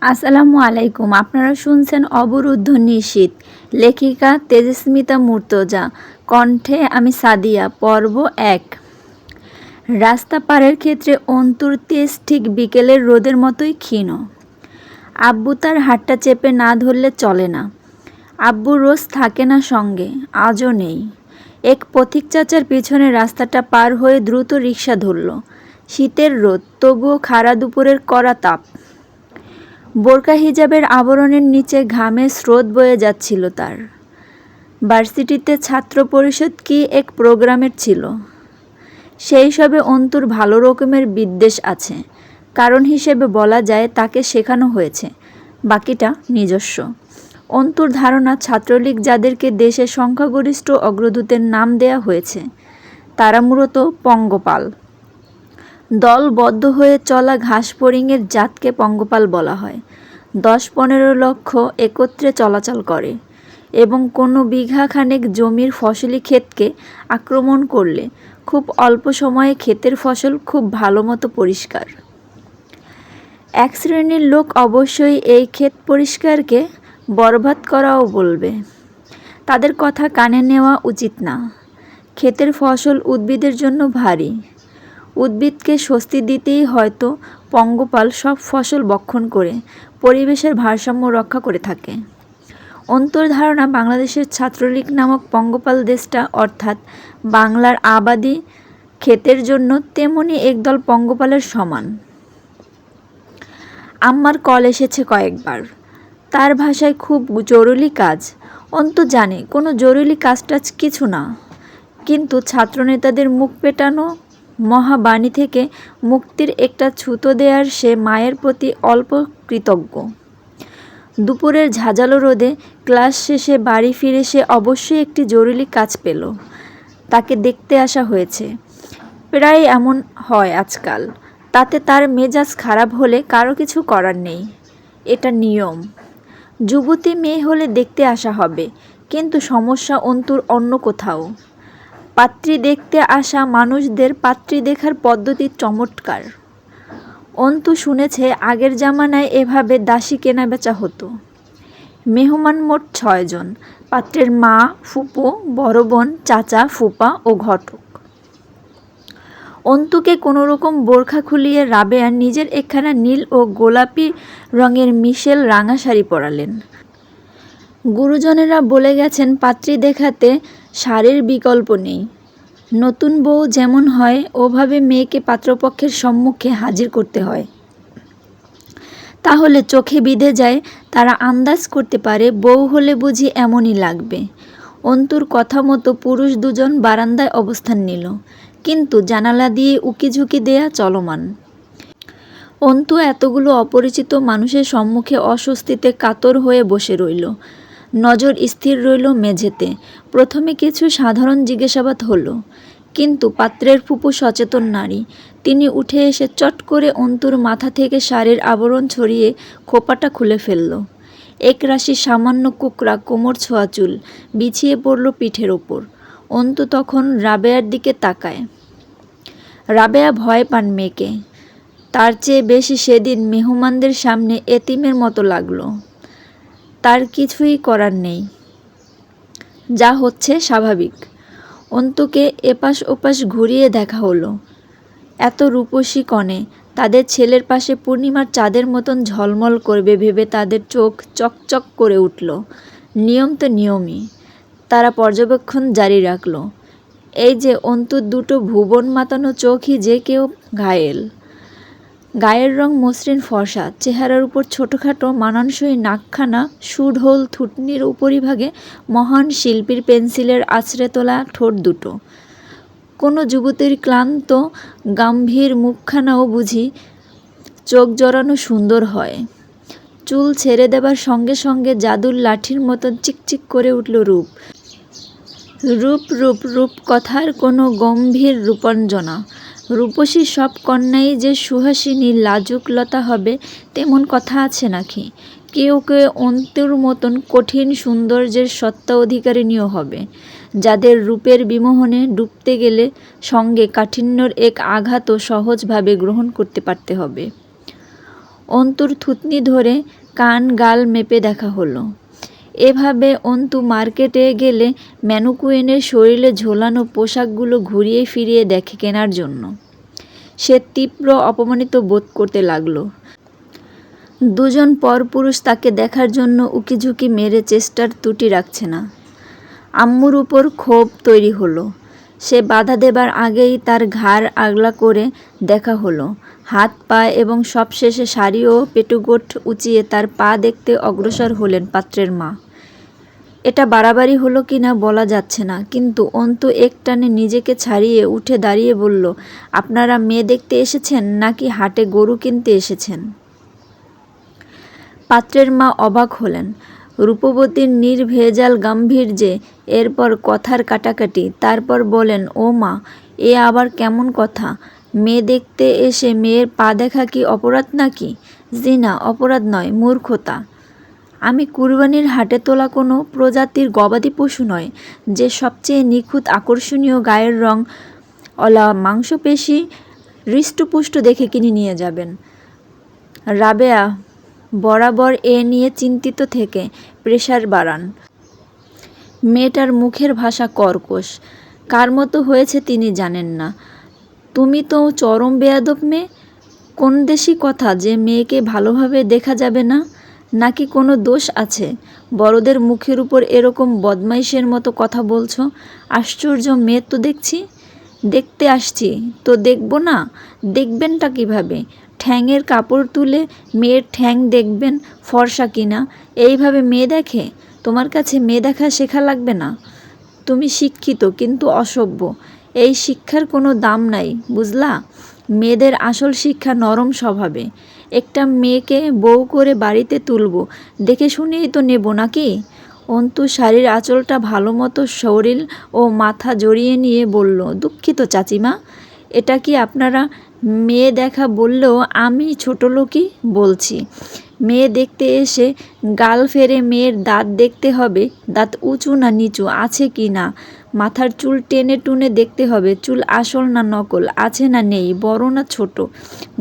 আসসালামু আলাইকুম। আপনারা শুনছেন অবরুদ্ধ নিশীথ। লেখিকা তেজস্মিতা মুর্তজা। কণ্ঠে আমি সাদিয়া। পর্ব ১। রাস্তা পারের ক্ষেত্রে অন্তুর তেজ ঠিক বিকেলের রোদের মতোই ক্ষীণ। আব্বু তার হাতটা চেপে না ধরলে চলে না। আব্বু রোজ থাকে না সঙ্গে, আজও নেই। এক পথিক চাচার পিছনে রাস্তাটা পার হয়ে দ্রুত রিকশা ধরল। শীতের রোদ, তবুও খাড়া দুপুরের কড়া তাপ। বোরকা হিজাবের আবরণের নিচে ঘামের স্রোত বয়ে যাচ্ছিল তার। ভার্সিটিতে ছাত্র পরিষদ কি এক প্রোগ্রামের ছিল। সেই সবে অন্তুর ভালো রকমের বিদ্বেষ আছে। কারণ হিসেবে বলা যায় তাকে শেখানো হয়েছে, বাকিটা নিজস্ব। অন্তুর ধারণা ছাত্রলীগ যাদেরকে দেশের সংখ্যাগরিষ্ঠ অগ্রদূতের নাম দেয়া হয়েছে তারা মূলত পঙ্গপাল। দলবদ্ধ হয়ে চলা ঘাসফড়িংয়ের জাতকে পঙ্গপাল বলা হয়। ১০-১৫ লক্ষ একত্রে চলাচল করে এবং কোনো বিঘা খানেক জমির ফসলি ক্ষেতকে আক্রমণ করলে খুব অল্প সময়ে ক্ষেতের ফসল খুব ভালো মতো পরিষ্কার। এক শ্রেণীর লোক অবশ্যই এই ক্ষেত পরিষ্কারকে বরবাদ করাও বলবে। তাদের কথা কানে নেওয়া উচিত না। ক্ষেতের ফসল উদ্ভিদের জন্য ভারী। উদ্ভিদকে স্বস্তি দিতেই হয়তো পঙ্গপাল সব ফসল ভক্ষণ করে পরিবেশের ভারসাম্য রক্ষা করে থাকে। অন্তুর ধারণা বাংলাদেশের ছাত্রলীগ নামক পঙ্গপাল দেশটা অর্থাৎ বাংলার আবাদি ক্ষেতের জন্য তেমনি একদল পঙ্গপালের সমান। আম্মার কল এসেছে কয়েকবার। তার ভাষায় খুব জরুরি কাজ। অন্তু জানে কোনো জরুরি কাজটাজ কিছু না, কিন্তু ছাত্রনেতাদের মুখ পেটানো মহাবাণী থেকে মুক্তির একটা ছুতো দেয়ার সে মায়ের প্রতি অল্প কৃতজ্ঞ। দুপুরের ঝাঁঝালো রোদে ক্লাস শেষে বাড়ি ফিরে সে অবশ্যই একটি জরুরি কাজ পেল। তাকে দেখতে আসা হয়েছে। প্রায় এমন হয় আজকাল। তাতে তার মেজাজ খারাপ হলে কারো কিছু করার নেই, এটা নিয়ম। যুবতী মেয়ে হলে দেখতে আসা হবে, কিন্তু সমস্যা অন্তুর অন্য কোথাও। পাত্রী দেখতে আসা মানুষদের পাত্রী দেখার পদ্ধতি চমৎকার। অন্তু শুনেছে আগের জামানায় এভাবে দাসী কেনাবেচা হতো। মেহমান মোট ৬ জন। পাত্রের মা, ফুপু, বড় বোন, চাচা, ফুপা ও ঘটক। অন্তুকে কোনোরকম বোরখা খুলিয়ে রাবেয়া নিজের একখানা নীল ও গোলাপি রঙের মিশেল রাঙা শাড়ি পরালেন। গুরুজনেরা বলে গেছেন পাত্রী দেখাতে শাড়ির বিকল্প নেই। নতুন বউ যেমন হয় ওভাবে মেয়েকে পাত্রপক্ষের সম্মুখে হাজির করতে হয়। তাহলে চোখে বিঁধে যায়, তারা আন্দাজ করতে পারে বউ হলে বুঝি এমনই লাগবে। অন্তুর কথা মতো পুরুষ দুজন বারান্দায় অবস্থান নিল, কিন্তু জানালা দিয়ে উকিঝুঁকি দেয়া চলমান। অন্তু এতগুলো অপরিচিত মানুষের সম্মুখে অস্বস্তিতে কাতর হয়ে বসে রইল। নজর স্থির রইল মেঝেতে। প্রথমে কিছু সাধারণ জিজ্ঞাসাবাদ হলো, কিন্তু পাত্রের ফুপু সচেতন নারী। তিনি উঠে এসে চট করে অন্তুর মাথা থেকে শাড়ির আবরণ ছড়িয়ে খোপাটা খুলে ফেলল। এক রাশি সামান্য কুকড়া কোমর ছোঁয়া চুল বিছিয়ে পড়ল পিঠের ওপর। অন্তু তখন রাবেয়ার দিকে তাকায়। রাবেয়া ভয় পান মেয়েকে। তার চেয়ে বেশি সেদিন মেহমানদের সামনে এতিমের মতো লাগলো। তার কিছুই করার নেই, যা হচ্ছে স্বাভাবিক। অন্তুকে এপাশ ওপাশ ঘুরিয়ে দেখা হলো। এত রূপসী কনে তাদের ছেলের পাশে পূর্ণিমার চাঁদের মতন ঝলমল করবে ভেবে তাদের চোখ চকচক করে উঠল। নিয়ম তো নিয়মই। তারা পর্যবেক্ষণ জারি রাখল। এই যে অন্তুর দুটো ভুবন মাতানো চোখই যে কেউ ঘায়েল। গায়ের রং মসৃণ ফর্সা, চেহারার উপর ছোটোখাটো মানানসই নাকখানা, সুঢোল থুতনির উপরিভাগে মহান শিল্পীর পেন্সিলের আছড়ে তোলা ঠোঁট দুটো। কোনো যুবতীর ক্লান্ত গম্ভীর মুখখানাও বুঝি চোখ জড়ানো সুন্দর হয়। চুল ছেড়ে দেবার সঙ্গে সঙ্গে জাদুর লাঠির মতন চিকচিক করে উঠল রূপ। রূপ রূপ রূপ কথার কোনো গম্ভীর রূপাঞ্জনা। রূপসী সব কন্যাই যে সুহাসিনী লাজুক লতা হবে তেমন কথা আছে নাকি? কেউ কেউ অন্তুর মতন কঠিন সৌন্দর্যের সত্তা অধিকারিণীও হবে, যাদের রূপের বিমোহনে ডুবতে গেলে সঙ্গে কাঠিন্যর এক আঘাতও সহজভাবে গ্রহণ করতে পারতে হবে। অন্তুর থুতনি ধরে কান গাল মেপে দেখা হলো। এভাবে অন্তু মার্কেটে গেলে ম্যানুকুয়েনের শরীরে ঝোলানো পোশাকগুলো ঘুরিয়ে ফিরিয়ে দেখে কেনার জন্য। সে তীব্র অপমানিত বোধ করতে লাগলো। দুজন পরপুরুষ তাকে দেখার জন্য উকিঝুঁকি মেরে চেষ্টার ত্রুটি রাখছে না। আম্মুর উপর ক্ষোভ তৈরি হলো। সে বাধা দেবার আগেই তার ঘাড় আগলা করে দেখা হলো। হাত পা এবং সবশেষে শাড়ি ও পেটুগোট উঁচিয়ে তার পা দেখতে অগ্রসর হলেন পাত্রের মা। এটা বাড়াবাড়ি হলো কিনা বলা যাচ্ছে না, কিন্তু অন্তু একটানে নিজেকে ছাড়িয়ে উঠে দাঁড়িয়ে বলল, আপনারা মেয়ে দেখতে এসেছেন নাকি হাটে গরু কিনতে এসেছেন? পাত্রের মা অবাক হলেন। রূপবতীর নির্ভেজাল গাম্ভীর্যে, এরপর কথার কাটাকাটি, তারপর বলেন, ও মা, এ আবার কেমন কথা? মেয়ে দেখতে এসে মেয়ের পা দেখা কি অপরাধ নাকি? জি না, অপরাধ নয়, মূর্খতা। আমি কুরবানির হাটে তোলা কোনো প্রজাতির গবাদি পশু নয় যে সবচেয়ে নিখুঁত আকর্ষণীয় গায়ের রং অলা মাংসপেশি হৃষ্টপুষ্ট দেখে কিনে নিয়ে যাবেন। রাবেয়া বরাবর এ নিয়ে চিন্তিত থেকে প্রেশার বাড়ান। মেয়েটার মুখের ভাষা কর্কশ। কার মতো হয়েছে তিনি জানেন না। তুমি তো চরম বেয়াদব মেয়ে। কোন দেশি কথা যে মেয়েকে ভালোভাবে দেখা যাবে না? নাকি কোনো দোষ আছে? বড়দের মুখের উপর এরকম বদমাইশের মতো কথা বলছো? আশ্চর্য মেয়ে তো দেখছি। দেখতে আসছি তো দেখব না? দেখবেনটা কিভাবে? ঠ্যাংয়ের কাপড় তুলে মেয়ের ঠ্যাং দেখবেন ফর্সা কিনা? এইভাবে মেয়ে দেখে? তোমার কাছে মেয়ে দেখা শেখা লাগবে না। তুমি শিক্ষিত কিন্তু অসভ্য। এই শিক্ষার কোনো দাম নাই, বুঝলা? মেয়েদের আসল শিক্ষা নরম স্বভাবে। একটা মেয়েকে বউ করে বাড়িতে তুলব, দেখে শুনেই তো নেব নাকি? অন্তু শাড়ির আঁচলটা ভালো মতো শরীর ও মাথা জড়িয়ে নিয়ে বলল, দুঃখিত চাচিমা, এটা কি আপনারা মেয়ে দেখা বললেও আমি ছোটলোকই বলছি। মেয়ে দেখতে এসে গাল ফেরে মেয়ের দাঁত দেখতে হবে, দাঁত উঁচু না নিচু, আছে কি না। মাথার চুল টেনে টুনে দেখতে হবে, চুল আসল না নকল, আছে না নেই, বড় না ছোট।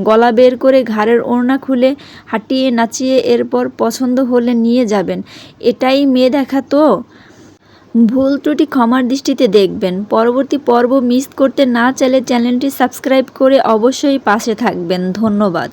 গলা বের করে ঘাড়ের ওড়না খুলে হাঁটিয়ে নাচিয়ে এরপর পছন্দ হলে নিয়ে যাবেন। এটাই মেয়ে দেখা তো? ভুল ত্রুটি ক্ষমার দৃষ্টিতে দেখবেন। পরবর্তী পর্ব মিস করতে না চাইলে চ্যানেলটি সাবস্ক্রাইব করে অবশ্যই পাশে থাকবেন। ধন্যবাদ।